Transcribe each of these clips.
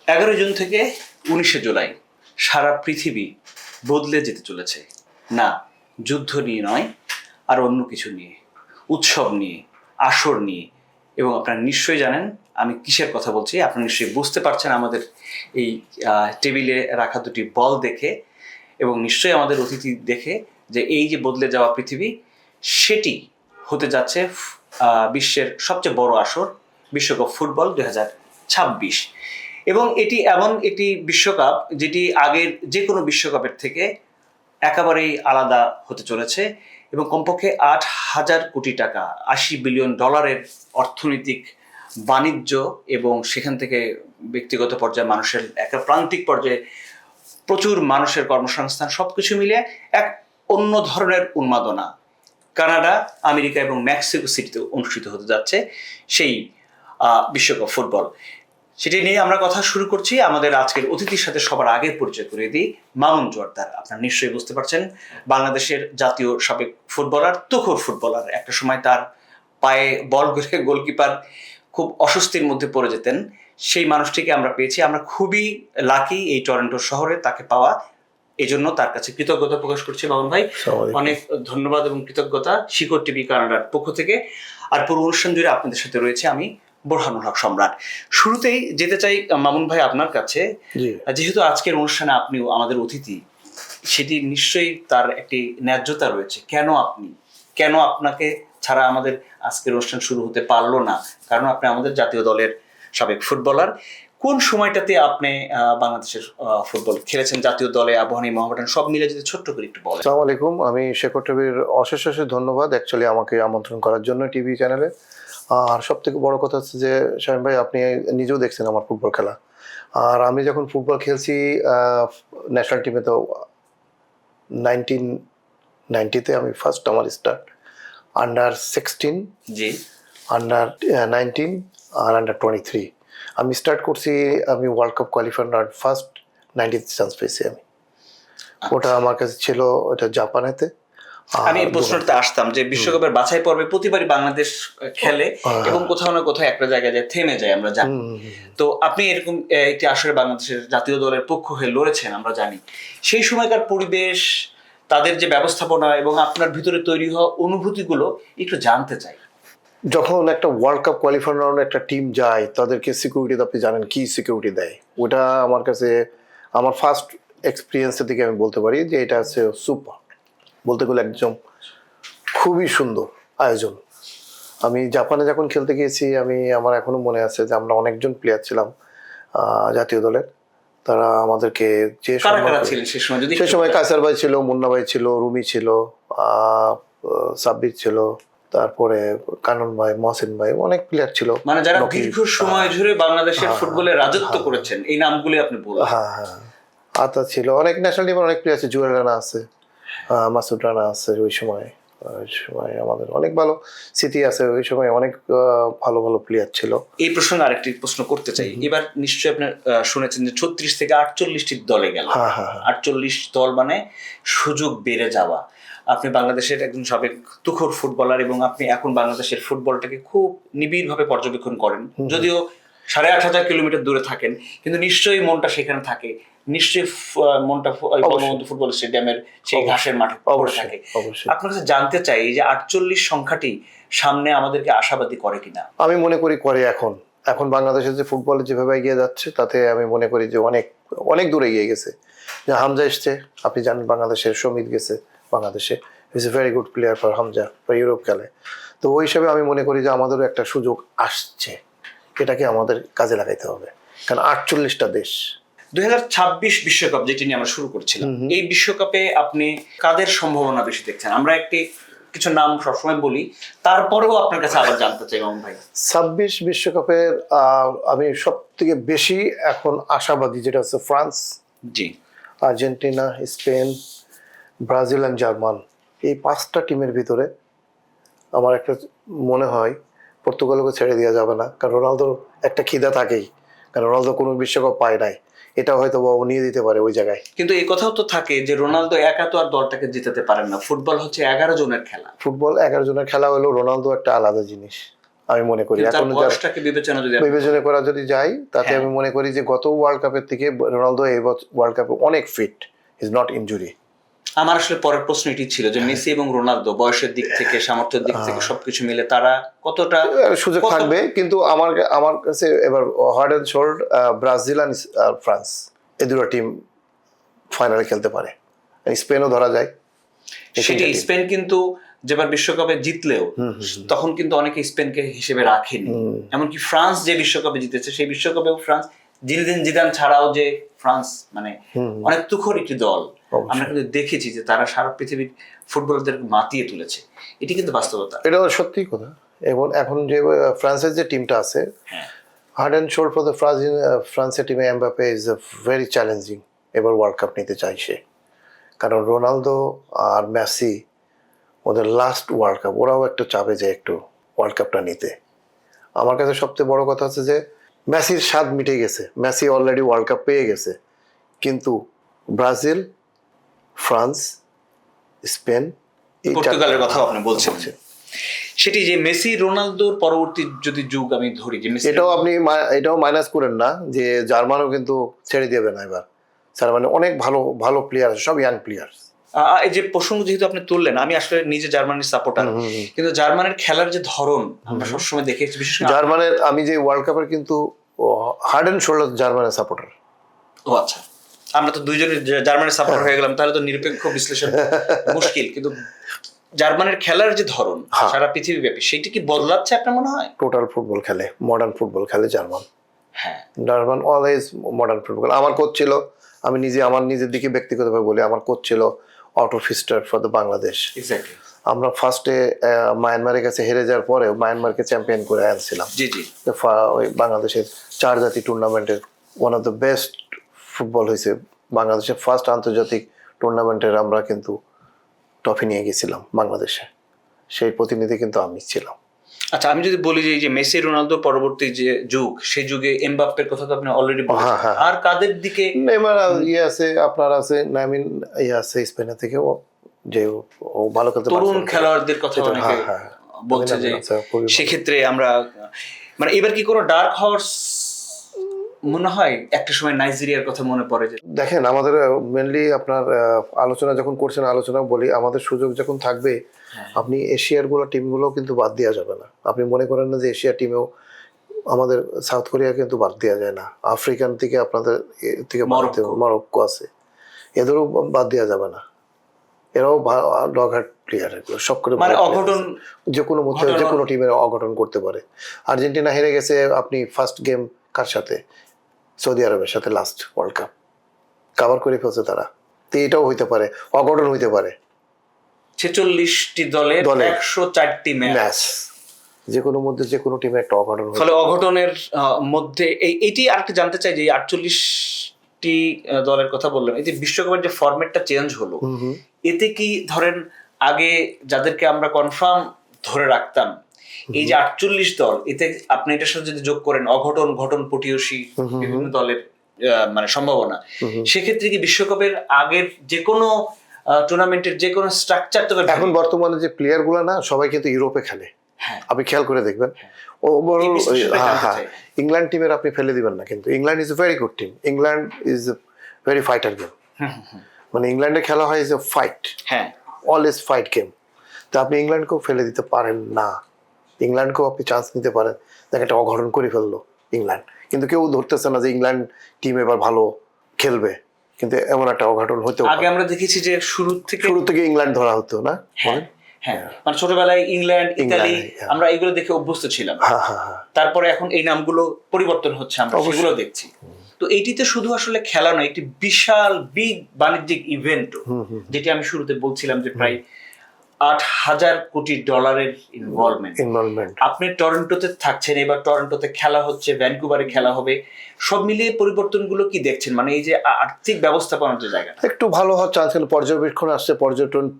11 June থেকে 19 জুলাই সারা পৃথিবী বদলে যেতে চলেছে। না, যুদ্ধ নিয়ে নয়, আর অন্য কিছু নিয়ে, উৎসব নিয়ে, আসর নিয়ে। এবং আপনারা নিশ্চয়ই জানেন আমি কিসের কথা বলছি। আপনারা নিশ্চয়ই বুঝতে পারছেন আমাদের এই টেবিলে রাখা দুটি বল দেখে, এবং নিশ্চয়ই আমাদের অতিথি দেখে, যে এই যে বদলে যাওয়া পৃথিবী, সেটি হতে যাচ্ছে বিশ্বের সবচেয়ে বড় আসর, বিশ্বকাপ ফুটবল 2026। এবং এটি এমন একটি বিশ্বকাপ যেটি আগের যে কোনো বিশ্বকাপের থেকে একেবারেই আলাদা হতে চলেছে, এবং কমপক্ষে 8,000 কোটি টাকা, $80 বিলিয়ন অর্থনৈতিক বাণিজ্য, এবং সেখান থেকে ব্যক্তিগত পর্যায়ে মানুষের একটা প্রান্তিক পর্যায়ে প্রচুর মানুষের কর্মসংস্থান, সবকিছু মিলে এক অন্য ধরনের উন্মাদনা কানাডা, আমেরিকা এবং মেক্সিকো সিটিতে অনুষ্ঠিত হতে যাচ্ছে সেই বিশ্বকাপ ফুটবল। সেটি নিয়ে আমরা কথা শুরু করছি। আমাদের আজকের অতিথির সাথে সবার আগের পরিচয় করে দিই। মামুন জোয়ারদার, আপনারা নিশ্চয়ই বুঝতে পারছেন, বাংলাদেশের জাতীয় সাবেক ফুটবলার, তুখোর ফুটবলার। একটা সময় তার পায়ে বল করে গোলকিপার খুব অস্বস্তির মধ্যে পড়ে যেতেন। সেই মানুষটিকে আমরা পেয়েছি। আমরা খুবই লাকি এই টরন্টো শহরে তাকে পাওয়া, এই জন্য তার কাছে কৃতজ্ঞতা প্রকাশ করছি। মামুন ভাই, অনেক ধন্যবাদ এবং কৃতজ্ঞতা শিকড় টিভি কানাডার পক্ষ থেকে। আর পুরো অনুষ্ঠান জুড়ে আপনাদের সাথে রয়েছে আমি, বোরহানুল হক সম্রাট। শুরুতেই যেতে চাই মামুন ভাই আপনার কাছে, যেহেতু আজকের অনুষ্ঠানে আপনিও আমাদের অতিথি, সেটি নিশ্চয়ই তার একটি ন্যায্যতা রয়েছে। কেন আপনাকে ছাড়া আমাদের আজকের অনুষ্ঠান শুরু হতে পারলো না? কারণ আপনি আমাদের জাতীয় দলের সাবেক ফুটবলার। কোন সময়টাতে আপনি বাংলাদেশের ফুটবল খেলেছেন, জাতীয় দলে, আবাহনী, মোহামেডান সব মিলে যদি ছোট্ট করে একটু বলেন। আসসালামু আলাইকুম, আমি শিকড় টিভির অশেষ ধন্যবাদ অ্যাকচুয়ালি আমাকে আমন্ত্রণ করার জন্য টিভি চ্যানেলে। আর সব থেকে বড় কথা হচ্ছে যে শামীম ভাই, আপনি নিজেও দেখছেন আমার ফুটবল খেলা। আর আমি যখন ফুটবল খেলছি ন্যাশনাল টিমে, তো 1990-তে আমি ফার্স্ট আমার স্টার্ট, আন্ডার-16, জি, আন্ডার-19 আর আন্ডার-23 আমি স্টার্ট করছি। আমি world cup qualifier first 90th chance পেয়েছি আমি। ওটা আমার কাছে ছিল, ওটা জাপানেতে। আমি এই প্রশ্নটা আসতাম যে বিশ্বকাপের বাছাই পর্বে প্রতিবারই বাংলাদেশ খেলে এবং কোথাও না কোথাও একটা জায়গায় যায় থেমে যায়, আমরা জানি। তো আপনি এরকম একটি আসরে বাংলাদেশের জাতীয় দলের পক্ষ হয়ে লড়েছেন, আমরা জানি। সেই সময়কার পরিবেশ, তাদের যে ব্যবস্থাপনা এবং আপনার ভিতরে তৈরি হওয়া অনুভূতিগুলো একটু জানতে চাই। যখন একটা ওয়ার্ল্ড কাপ কোয়ালিফায়ার রাউন্ডে একটা টিম যায়, তাদেরকে সিকিউরিটি, আপনি জানেন কি সিকিউরিটি দেয়। ওটা আমার কাছে, আমার ফার্স্ট এক্সপিরিয়েন্সের দিকে আমি বলতে পারি যে এটা হচ্ছে সুপার, বলতে গেলে একদম খুবই সুন্দর আয়োজন। আমি জাপানে যখন খেলতে গিয়েছি, আমার এখনো মনে আছে যে আমরা অনেকজন প্লেয়ার ছিলাম জাতীয় দলের। তারা আমাদেরকে যে সে সময় কায়সার ভাই ছিল, মুন্না ভাই ছিল, রুমি ছিল, সাব্বির ছিল, তারপরে কানন ভাই, মহসিন ভাই, অনেক প্লেয়ার ছিল, মানে যারা দীর্ঘ সময় ধরে বাংলাদেশের ফুটবলে রাজত্ব করেছেন। এই নামগুলি আপনি বললেন। আতা ছিল, অনেক ন্যাশনাল টিমের অনেক প্লেয়ার আছে, জুয়েল রানা আছে, মাসুদ রানা আছে। ওই সময় আমাদের অনেক ভালো স্মৃতি আছে। ওই সময় অনেক ভালো প্লেয়ার ছিল। এই প্রসঙ্গে আরেকটি প্রশ্ন করতে চাই। এবার নিশ্চয়ই আপনি শুনেছেন যে 36 থেকে 48টি দলে গেল। 48 দল মানে সুযোগ বেড়ে যাওয়া। আপনি বাংলাদেশের একজন সাবেক তুখোর ফুটবলার, এবং আপনি এখন বাংলাদেশের ফুটবলটাকে খুব নিবিড়ভাবে পর্যবেক্ষণ করেন। যদিও 8,500 কিলোমিটার দূরে থাকেন, কিন্তু নিশ্চয়ই মনটা সেখানে থাকে। নিশ্চয়ই মনটা বঙ্গবন্ধু ফুটবল স্টেডিয়ামের সেই ঘাসের মাঠে পড়ে থাকে। আপনার কাছে জানতে চাই, এই যে 48 সংখ্যাটি সামনে আমাদেরকে আশাবাদী করে কিনা? আমি মনে করি করে। এখন বাংলাদেশের যে ফুটবল যেভাবে এগিয়ে যাচ্ছে, তাতে আমি মনে করি যে অনেক দূরে এগিয়ে গেছে। যে হামজা এসছে, আপনি জানেন বাংলাদেশের, সমিত গেছে বাংলাদেশে, is a very good player for Hamza, for Europe খেলে। তো ওই হিসাবে আমি মনে করি যে আমাদেরও একটা সুযোগ আসছে, এটাকে আমাদের কাজে লাগাইতে হবে। কারণ 48টা দেশ। 2026 বিশ্বকাপ যেটি নিয়ে আমরা শুরু করছিলাম, এই বিশ্বকাপে আপনি কাদের সম্ভাবনা বেশি দেখছেন? আমরা কিছু নাম সবসময় বলি, তারপরেও আপনার কাছে আবার জানতে চাই মামুন ভাই। 26 বিশ্বকাপের আমি সব থেকে বেশি এখন আশাবাদী যেটা হচ্ছে ফ্রান্স, জি, আর্জেন্টিনা, স্পেন, ব্রাজিল আর জার্মান। এই 5টা টিমের ভিতরে আমার একটা মনে হয় পর্তুগালকে ছেড়ে দেওয়া যাবে না। কারণ রোনালদোর একটা খিদা থাকেই, কারণ রোনালদো কোনো বিশ্বকাপ পায় নাই। এটা হয়তো ও নিয়ে দিতে পারে ওই জায়গায়। কিন্তু এই কথাও তো থাকে যে রোনালদো একা তো আর দলটাকে জিতাতে পারেন না। ফুটবল হচ্ছে 11 জনের খেলা। ফুটবল 11 জনের খেলা হলেও রোনালদো একটা আলাদা জিনিস। আমি মনে করি। কিন্তু তার এখন বয়সটাকে বিবেচনা যদি আপনি বিবেচনা করা যদি যাই, তাতে হ্যাঁ। আমি মনে করি যে গত ওয়ার্ল্ড কাপের থেকে রোনালদো এই ওয়ার্ল্ড কাপে অনেক ফিট, ইজ নট ইনজুরি। আমার আসলে পরের প্রশ্ন এটি ছিল যে মেসি এবং রোনালদো বয়সের দিক থেকে, সামর্থ্যের দিক থেকে সবকিছু মিলে তারা কতটা সুযোগ থাকবে, কিন্তু আমার কাছে এবার হার্ড অ্যান্ড শোল্ড ব্রাজিল আর ফ্রান্স, এই দুটো টিম ফাইনালে খেলতে পারে। স্পেনও ধরা যায়। সেটি স্পেন কিন্তু যেবার বিশ্বকাপে জিতলেও তখন কিন্তু অনেকে স্পেনকে হিসেবে রাখেনি। এমনকি ফ্রান্স যে বিশ্বকাপে জিতেছে সেই বিশ্বকাপেও ফ্রান্স জিনেদিন জিদান ছাড়াও যে ফ্রান্স মানে অনেক তুখর একটি দল, আমরা কিন্তু দেখেছি যে তারা সারা পৃথিবীর ফুটবলারদের মাতিয়ে তুলেছে। এটি কিন্তু বাস্তবতা। এটা সত্যি কথা। এবং এখন যে ফ্রান্সের যে টিমটা আছে, হার্ড অ্যান্ড শোল্ড ফর দ্য ফ্রান্সের টিমে এমবাপ্পে ইজ ভেরি চ্যালেঞ্জিং। এবার ওয়ার্ল্ড কাপ নিতে চাইছে, কারণ রোনালদো আর মেসি ওদের লাস্ট ওয়ার্ল্ড কাপ, ওরাও একটু চাপে যে একটু ওয়ার্ল্ড কাপটা নিতে। আমার কাছে সবচেয়ে বড় কথা হচ্ছে যে মেসির স্বাদ মিটে গেছে, মেসি অলরেডি ওয়ার্ল্ড কাপ পেয়ে গেছে, কিন্তু ব্রাজিল, ফ্রান্স, স্পেন, পর্তুগালের কথা আপনি বলছেন, সেটি যে মেসি রোনালদোর পরবর্তী যদি যুগ আমি ধরি যে মেসি, এটাও মাইনাস করেন না যে জার্মানও কিন্তু ছেড়ে দেবে না এবার। জার্মানি অনেক ভালো ভালো প্লেয়ার আছে, সব ইয়াং প্লেয়ার। এই যে প্রসঙ্গ যেহেতু আপনি তুললেন, আমি আসলে নিজে জার্মানির সাপোর্টার, কিন্তু জার্মানির খেলার যে ধরন আমরা সবসময় দেখেছি, বিশেষ করে জার্মানের, আমি যে ওয়ার্ল্ড কাপের কিন্তু হার্ড অ্যান্ড শোল্ডার জার্মানের সাপোর্টার। ও আচ্ছা, আমরা তো দুইজনই জার্মানির সাপোর্টার হয়ে গেলাম, তাহলে তো নিরপেক্ষ বিশ্লেষণ মুশকিল। কিন্তু জার্মানির খেলার যে ধরন সারা পৃথিবী ব্যাপী, সেটি কি বদলাচ্ছে আপনার মনে হয়? টোটাল ফুটবল খেলে, মডার্ন ফুটবল খেলে জার্মান। হ্যাঁ, জার্মান অলওয়েজ মডার্ন ফুটবল। আমার কোচ ছিল, আমি আমার নিজের দিকে ব্যক্তিগতভাবে বলি, আমার কোচ ছিল Otto Pfister for the Bangladesh. Exactly. আমরা ফার্স্টে মায়ানমারের কাছে হেরে যাওয়ার পরে মায়ানমারকে চ্যাম্পিয়ন করে আনছিলাম। জি জি। ওই বাংলাদেশের 4 জাতি টুর্নামেন্টের one of the best football হয়েছে বাংলাদেশের ফার্স্ট আন্তর্জাতিক টুর্নামেন্টের। আমরা কিন্তু ট্রফি নিয়ে গেছিলাম বাংলাদেশে, সেই প্রতিনিধি কিন্তু আমি ছিলাম। আচ্ছা, আমি যদি বলি যে এই যে মেসি রোনালদো পরবর্তী যে যুগ, সেই যুগে এমবাপ্পের কথা তো আপনি অলরেডি বলেছেন, আর কাদের দিকে নেইমার আছে, আপনার আছে নামিন আছে স্পেনের থেকে, যে ও ভালো খেলতে পারে। তরুণ খেলোয়াড়দের কথা অনেকে বলছে যে সেক্ষেত্রে আমরা মানে এবার কি কোনো ডার্ক হর্স মনে হয়? একটা সময় নাইজেরিয়ার কথা মনে পড়ে। যে দেখেন, আমাদের মেনলি আপনার আলোচনা যখন করছেন, আলোচনা বলি, আমাদের সুযোগ যখন থাকবে, আপনি এশিয়ার টিমগুলো কিন্তু বাদ দেওয়া যাবে না। আপনি মনে করেন না যে এশিয়া টিমেও আমাদের সাউথ কোরিয়া কিন্তু বাদ দেওয়া যায় না, আফ্রিকান থেকে আপনাদের থেকে মরক্কো আছে, এদেরও বাদ দেওয়া যাবে না। এরাও ডগহার্ট প্লেয়ার, এগুলো সব করে মানে অঘটন যে কোনো টিমের অঘটন করতে পারে। আর্জেন্টিনা হেরে গেছে আপনি ফার্স্ট গেম কার সাথে? সৌদি আরবের সাথে, লাস্ট ওয়ার্ল্ড কাপ কভার করে ফেলছে তারা। তো এটাও হইতে পারে, অঘটন হইতে পারে। 46টি দলের 104টি ম্যাচ, যে কোনো টিমে একটা অঘটন। ফলে অঘটনের মধ্যে এইটি আরেকটা জানতে চাই যে 48টি দলের কথা বললাম, এই যে বিশ্বকাপের যে ফরম্যাটটা চেঞ্জ হলো, এতে কি ধরেন আগে যাদেরকে আমরা কনফার্ম ধরে রাখতাম, এই যে 48 দল, এতে আপনি এটার সাথে যদি যোগ করেন অঘটন, ঘটন, পটিয়সী বিভিন্ন দলের মানে সম্ভাবনা, সেক্ষেত্রে কি বিশ্বকাপের আগের যে কোনো টুর্নামেন্টের যে কোনো স্ট্রাকচার তো এখন বর্তমানে যে প্লেয়ার গুলো না, সবাই কিন্তু ইউরোপে খেলে। আপনি খেয়াল করে দেখবেন, ইংল্যান্ড টিমের আপনি ফেলে দিবেন না, কিন্তু England is a very good team. England is a very fighter game. মানে ইংল্যান্ডে খেলা হয় is a fight, always fight game. তো আপনি ইংল্যান্ডকেও ফেলে দিতে পারেন না, ইংল্যান্ডকেও আপনি চান্স নিতে পারেন। দেখ, একটা অঘটন করে ফেললো ইংল্যান্ড, কিন্তু কেউ ধরতেছে না যে ইংল্যান্ড টিম এবার ভালো খেলবে, কিন্তু এমন একটা অঘটন হতে পারে। আগে আমরা দেখেছি যে শুরু থেকে ইংল্যান্ড ধরা হতো না। মানে ছোটবেলায় ইংল্যান্ড, ইতালি, আমরা এগুলো দেখে অভ্যস্ত ছিলাম। তারপরে এখন এই নামগুলো পরিবর্তন হচ্ছে, আমরা সেগুলো দেখছি। তো এইটিতে শুধু আসলে খেলা নয়, একটি বিশাল বিগ বাণিজ্যিক ইভেন্ট, যেটি আমি শুরুতে বলছিলাম যে প্রায় $8,000 কোটি ইনভলভমেন্ট। আপনি টরন্টোতে থাকছেন, এবার টরন্টোতে খেলা হচ্ছে, ভ্যানকুভারে খেলা হবে, সব মিলিয়ে পরিবর্তনগুলো কি দেখছেন? মানে এই যে আর্থিক ব্যবস্থাপনার যে জায়গা একটু ভালো হওয়ার চান্স, পর্যবেক্ষণ আসছে,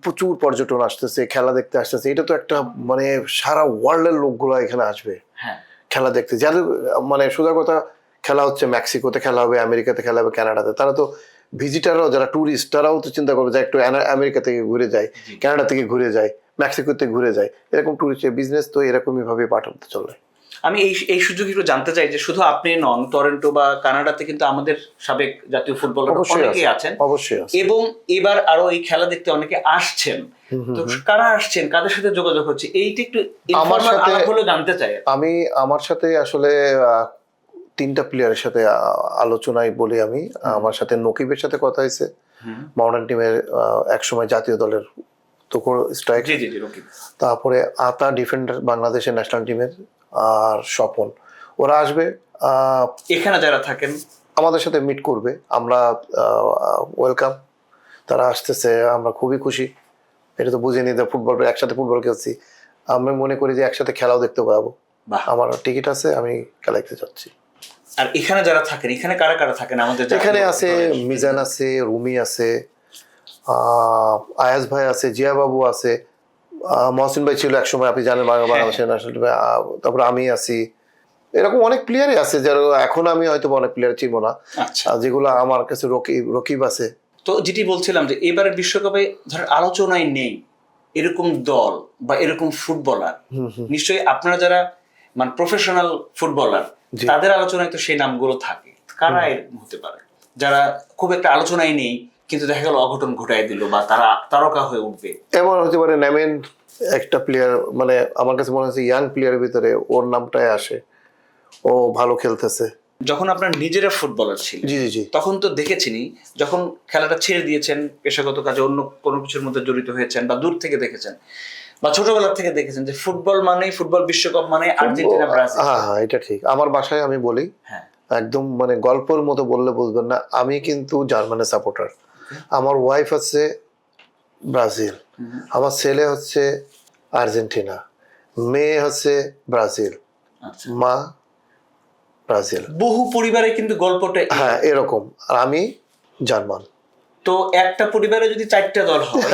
প্রচুর পর্যটন আসতেছে, খেলা দেখতে আসতেছে। এটা তো একটা মানে সারা ওয়ার্ল্ডের লোকগুলো এখানে আসবে খেলা দেখতে। যাদের মানে সোজা কথা, খেলা হচ্ছে মেক্সিকোতে খেলা হবে, আমেরিকাতে খেলা হবে, কানাডাতে। তারা তো ভিজিটাররাও, যারা ট্যুরিস্ট, তারাও তো চিন্তা করবে যে একটু আমেরিকা থেকে ঘুরে যায়, কানাডা থেকে ঘুরে যায়, মেক্সিকো থেকে ঘুরে যায়। এরকম ট্যুরিস্টের বিজনেস তো এরকমই ভাবে পাঠাতে চলে। আমি এই সুযোগে একটু জানতে চাই যে শুধু আপনি নন, টরন্টো বা কানাডাতে কিন্তু আমাদের সাবেক জাতীয় ফুটবলার অবশ্যই অনেকেই আছে, আছেন, অবশ্যই আছে। এবং এবার আরো এই খেলা দেখতে অনেকে আসছেন। তো কারা আসছেন, কাদের সাথে যোগাযোগ হচ্ছে, এইটা একটু ইনফরমাল সাথে- আলাপ হলেও জানতে চাই। আমার সাথে আসলে 3টা প্লেয়ারের সাথে আলোচনায় বলি আমি। আমার সাথে নকিবের সাথে কথা হয়েছে, মডার্ন টিমের একসময় জাতীয় দলের তুখোড় স্ট্রাইক। জি জি জি, রকিব। তারপরে আতা ডিফেন্ডার বাংলাদেশের ন্যাশনাল টিমের, আর স্বপন, ওরা আসবে এখানে যারা থাকেন আমাদের সাথে মিট করবে। আমরা ওয়েলকাম, তারা আসতেছে, আমরা খুবই খুশি। এটা তো বুঝে নিতে ফুটবল, একসাথে ফুটবল খেলছি, আমি মনে করি যে একসাথে খেলাও দেখতে পাবো। বাহ। আমার টিকিট আছে, আমি খেলা দেখতে যাচ্ছি। আর এখানে যারা থাকেন, এখানে কারা কারা থাকেন আমাদের জাতীয় এখানে আছে দলের? মিজান আছে, রুমি আছে, আয়াজ ভাই আছে, জিয়া বাবু আছে, মহসিন ভাই ছিল একসময়, আপনি জানেন বাংলাদেশের ন্যাশনাল টিমে। তারপরে আমি আছি, এরকম অনেক প্লেয়ারই আছে যারা এখন আমি হয়তো অনেক প্লেয়ার চিনবো না, আচ্ছা। যেগুলো আমার কাছে রকিব আছে। তো যেটি বলছিলাম যে এবারের বিশ্বকাপে ধর আলোচনায় নেই এরকম দল বা এরকম ফুটবলার, নিশ্চয়ই আপনারা যারা মানে প্রফেশনাল ফুটবলার তাদের আলোচনায় তো সেই নামগুলো থাকে। কারা এরকম হতে পারে যারা খুব একটা আলোচনায় নেই কিন্তু দেখা গেল অঘটন ঘটায় দিল বা তারা তারকা হয়ে উঠবে? এমন হতে পারে নেমেন একটা প্লেয়ার, মানে আমার কাছে মনে হচ্ছে ইয়াং প্লেয়ারের ভিতরে ওর নামটাই আসে, ও ভালো খেলতেছে। যখন আপনার নিজেরা ফুটবলার ছিলেন, জি জি জি, তখন তো দেখেছিনি, যখন খেলাটা ছেড়ে দিয়েছেন, পেশাগত কাজে অন্য কোনো কিছুর মধ্যে জড়িত হয়েছেন বা দূর থেকে দেখেছেন বা ছোটবেলা থেকে দেখেছেন যে ফুটবল মানে, ফুটবল বিশ্বকাপ মানে আর্জেন্টিনা ব্রাজিল। হ্যাঁ হ্যাঁ, এটা ঠিক। আমার বাসায় আমি বলি, হ্যাঁ, একদম মানে গল্পের মতো বললে বুঝবেন না, আমি কিন্তু জার্মানের সাপোর্টার। আমার ওয়াইফ হচ্ছে ব্রাজিল, আমার ছেলে হচ্ছে আর্জেন্টিনা, মেয়ে হচ্ছে ব্রাজিল, আচ্ছা। মা ব্রাজিল। বহু পরিবারে কিন্তু গল্পটা হ্যাঁ এরকম, আর আমি জার্মান। তো একটা পরিবারে যদি 4টা দল হয়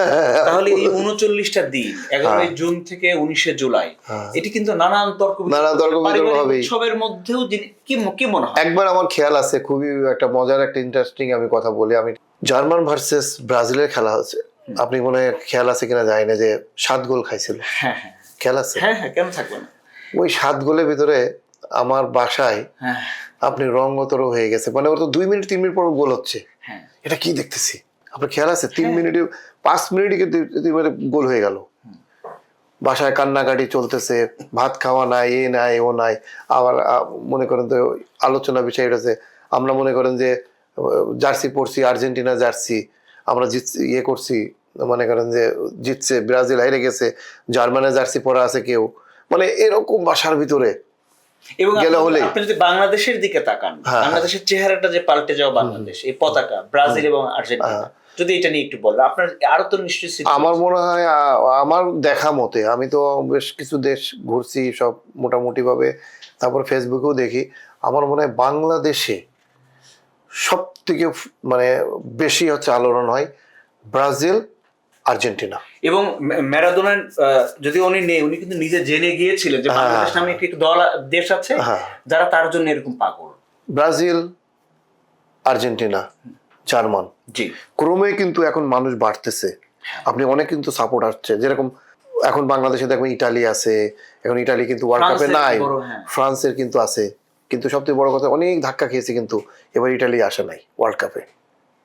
তাহলে এই 39টা দিন 11 জুন থেকে 19 জুলাই, এটি কিন্তু নানান তর্ক বিতর্ক হবেই। উৎসবের মধ্যেও কি কি মনে হয়? একবার আমার খেয়াল আছে, খুবই একটা মজার একটা ইন্টারেস্টিং আমি কথা বলি, আমি জার্মান ভার্সেস ব্রাজিলের খেলা হচ্ছে, আপনি মনে হয় খেয়াল আছে কিনা জানি না, যে 7 গোল খাইছিল। হ্যাঁ হ্যাঁ খেয়াল আছে? হ্যাঁ হ্যাঁ, কেন থাকবে না। ওই 7 গোলের ভিতরে আমার বাসায় হ্যাঁ আপনি রঙ্গতর হয়ে গেছে, মানে ওর তো 2 মিনিট 3 মিনিট পর গোল হচ্ছে। হ্যাঁ, এটা কি দেখতেছি, আপনার খেয়াল আছে? 3 মিনিটে 5 মিনিটে কিন্তু গোল হয়ে গেল। বাসায় কান্নাকাটি চলতেছে, ভাত খাওয়া নাই, এ নাই ও নাই। আবার মনে করেন তো আলোচনা বিষয় এটা আছে, আমরা মনে করেন যে জার্সি পরছি, আর্জেন্টিনা জার্সি, আমরা ইয়ে করছি, মনে করেন যে জিতছে, ব্রাজিল হেরে গেছে, জার্মানের জার্সি পরা আছে কেউ, মানে এরকম বাসার ভিতরে। এবং গেলে হলেই। আপনি যদি বাংলাদেশের দিকে তাকান, বাংলাদেশের চেহারাটা যে পাল্টে যাওয়া, বাংলাদেশ এই পতাকা, ব্রাজিল এবং আর্জেন্টিনা, যদি এটা নিয়ে একটু বলবেন, আপনার আরো তো নিশ্চয়ই। আমার মনে হয় আমার দেখা মতে, আমি তো বেশ কিছু দেশ ঘুরছি সব মোটামুটি ভাবে, তারপর ফেসবুকেও দেখি, আমার মনে হয় বাংলাদেশে সব থেকে মানে বেশি হচ্ছে আলোড়ন হয় ব্রাজিল আর্জেন্টিনা। এবং ম্যারাডোনার যদি উনি নেই, উনি কিন্তু নিজে জেনে গিয়েছিলেন যে বাংলাদেশ নামে একটি দল দেশ আছে যারা তার জন্য এরকম পাগল। ব্রাজিল, আর্জেন্টিনা, জার্মান, জি, ক্রমে কিন্তু এখন মানুষ বাড়তেছে, আপনি অনেক কিন্তু সাপোর্ট আসছে। যেরকম এখন বাংলাদেশে দেখবেন ইটালি আছে, এখন ইটালি কিন্তু ওয়ার্ল্ড কাপে নাই, ফ্রান্সের কিন্তু আছে, কিন্তু সবথেকে বড় কথা অনেক ধাক্কা খেয়েছে, কিন্তু এবার ইটালি আসে নাই ওয়ার্ল্ড কাপে।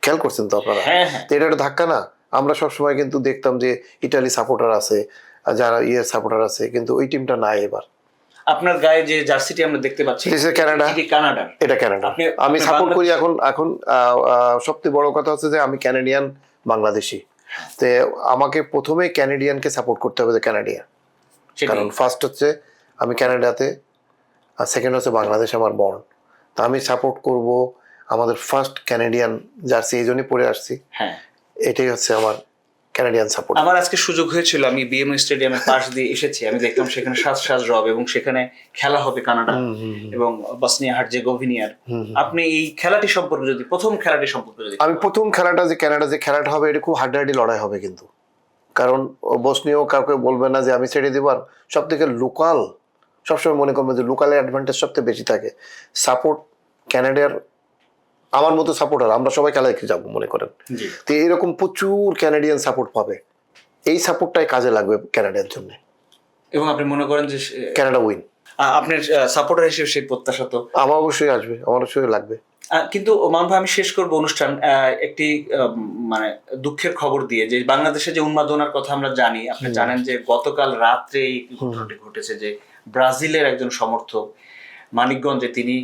খেয়াল করছেন তো আপনারা? তো এটা একটা ধাক্কা না? আমরা সবসময় কিন্তু দেখতাম যে ইটালি সাপোর্টার আছে, যারা ইয়ের সাপোর্টার আছে, কিন্তু ওই টিমটা নাই এবার। আপনার গায়ে যে জার্সিটি আমরা দেখতে পাচ্ছি, কানাডার, এটা কানাডা। আমি সাপোর্ট করি এখন। সবথেকে বড় কথা হচ্ছে যে আমি ক্যানাডিয়ান বাংলাদেশি, তো আমাকে প্রথমে ক্যানাডিয়ানকে সাপোর্ট করতে হবে, ক্যানাডিয়ান, কারণ ফার্স্ট হচ্ছে আমি ক্যানাডাতে, আর সেকেন্ড হচ্ছে বাংলাদেশ আমার বর্ন। তা আমি সাপোর্ট করব আমাদের ফার্স্ট ক্যানাডিয়ান জার্সি, এই জন্যই পরে আসছি। হ্যাঁ, এটাই হচ্ছে আমার ক্যানাডিয়ান সাপোর্ট। আমার আজকে সুযোগ হয়েছিল, আমি বিএমও স্টেডিয়ামের পাশ দিয়ে এসেছি, আমি দেখলাম সেখানে সাজ রব এবং সেখানে খেলা হবে কানাডা এবং বসনিয়া হার্জেগোভিনার। আপনি এই খেলাটি সম্পর্কে যদি, প্রথম খেলাটি সম্পর্কে যদি, আমি প্রথম খেলাটা যে কানাডা যে খেলাটা হবে, এটা খুব হাড্ডাহাড্ডি লড়াই হবে কিন্তু, কারণ বসনিয়াও কাউকে বলবে না যে আমি ছেড়ে দিব। আর সব থেকে লোকাল, সবসময় মনে করবো যে লোকালের অ্যাডভান্টেজ সবথেকে বেশি থাকে। সাপোর্ট ক্যানাডার, আমার মতো সাপোর্টার আমরা সবাই খেলা দেখতে যাবো মনে করেন, তো এরকম প্রচুর ক্যানাডিয়ান সাপোর্ট পাবে, এই সাপোর্টটাই কাজে লাগবে ক্যানাডার জন্য। এবং আপনি মনে করেন যে ক্যানাডা উইন। আপনার সাপোর্টার হিসেবে সেই প্রত্যাশা তো। আমার অবশ্যই আসবে, আমার অবশ্যই লাগবে। কিন্তু মামুন ভাই, আমি শেষ করব অনুষ্ঠান একটি মানে দুঃখের খবর দিয়ে, যে বাংলাদেশে যে উন্মাদনার কথা আমরা জানি, আপনি জানেন যে গতকাল রাত্রে এই ঘটনাটি ঘটেছে, যে ব্রাজিলের একজন সমর্থক মানিকগঞ্জে তিনি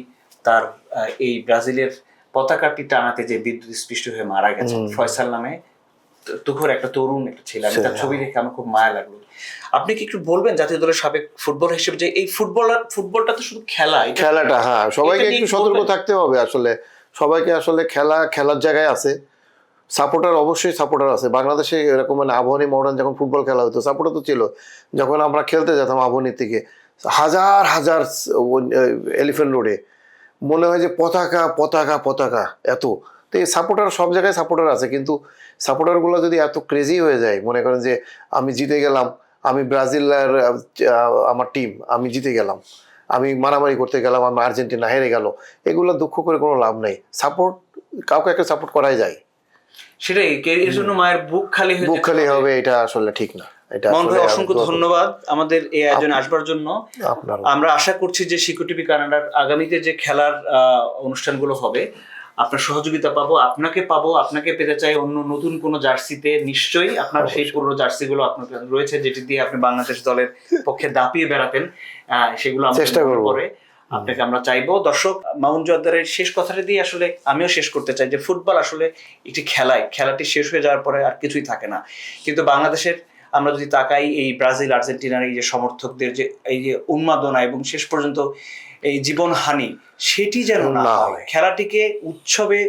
তার এই ব্রাজিলের পতাকাটি টানাতে যে বিদ্যুৎ স্পৃষ্ট হয়ে মারা গেছে। ফয়সাল নামে তুখোর একটা তরুণ একটা ছেলে, আমি তার ছবি দেখে আমার খুব মায়া লাগলো। আপনি কি একটু বলবেন জাতীয় দলের সাবেক ফুটবলার হিসেবে, যে এই ফুটবলটা তো শুধু খেলাটা, হ্যাঁ, সবাইকে একটু সতর্ক থাকতে হবে। আসলে সবাইকে আসলে খেলার জায়গায় আছে, সাপোর্টার অবশ্যই সাপোর্টার আছে বাংলাদেশে। এরকম মানে আবাহনী মডার্ন যখন ফুটবল খেলা হতো, সাপোর্টার তো ছিল। যখন আমরা খেলতে যেতাম আবাহনীর থেকে, হাজার হাজার এলিফ্যান্ট রোডে মনে হয় যে পতাকা পতাকা পতাকা এত। তো এই সাপোর্টার, সব জায়গায় সাপোর্টার আছে, কিন্তু সাপোর্টারগুলো যদি এত ক্রেজি হয়ে যায়, মনে করেন যে আমি জিতে গেলাম, আমি ব্রাজিলের আমার টিম, আমি জিতে গেলাম, আমি মারামারি করতে গেলাম, আমি আর্জেন্টিনা হেরে গেল, এগুলো দুঃখ করে কোনো লাভ নেই। সাপোর্ট কাউকে একটা সাপোর্ট করাই যায়, সেটাই এর জন্য মায়ের বুক খালি হবে, এটা আসলে ঠিক না। এটা মন ভাই, অসংখ্য ধন্যবাদ আমাদের এই আয়োজনে আসবার জন্য। আমরা আশা করছি যে সিকো টিভি কানাডার আগামীতে যে খেলার অনুষ্ঠানগুলো হবে, আপনার সহযোগিতা পাবো, আপনাকে পেতে চাই অন্য নতুন কোনো জার্সিতে। নিশ্চয়ই আপনার সেই পুরনো জার্সিগুলো আপনার রয়েছে, যেটি দিয়ে আপনি বাংলাদেশ দলের পক্ষে দাপিয়ে বেড়াতেন, সেগুলো আমরা চেষ্টা করব। আপনাকে আমরা চাইবো। দর্শক, মামুন জোয়ারদারের শেষ কথাটা দিয়ে আসলে আমিও শেষ করতে চাই, যে ফুটবল আসলে একটি খেলাটি শেষ হয়ে যাওয়ার পরে আর কিছুই থাকে না। কিন্তু বাংলাদেশের আমরা যদি তাকাই, এই ব্রাজিল আর্জেন্টিনার এই যে সমর্থকদের যে এই যে উন্মাদনা এবং শেষ পর্যন্ত এই জীবনহানি, সেটি যেন না হয়। খেলাটিকে উৎসবে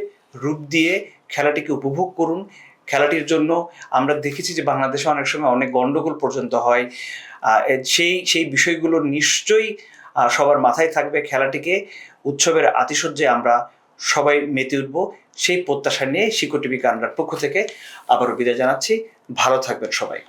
রূপ দিয়ে খেলাটিকে উপভোগ করুন। খেলাটির জন্য আমরা দেখেছি যে বাংলাদেশে অনেক সময় অনেক গন্ডগোল পর্যন্ত হয়, সেই বিষয়গুলো নিশ্চয়ই সবার মাথায় থাকবে। খেলাটিকে উৎসবের আতিশয্যে আমরা সবাই মেতে উঠবো, সেই প্রত্যাশা নিয়ে সিকো টিভি কানাডার পক্ষ থেকে আবারও বিদায় জানাচ্ছি। ভালো থাকবেন সবাই।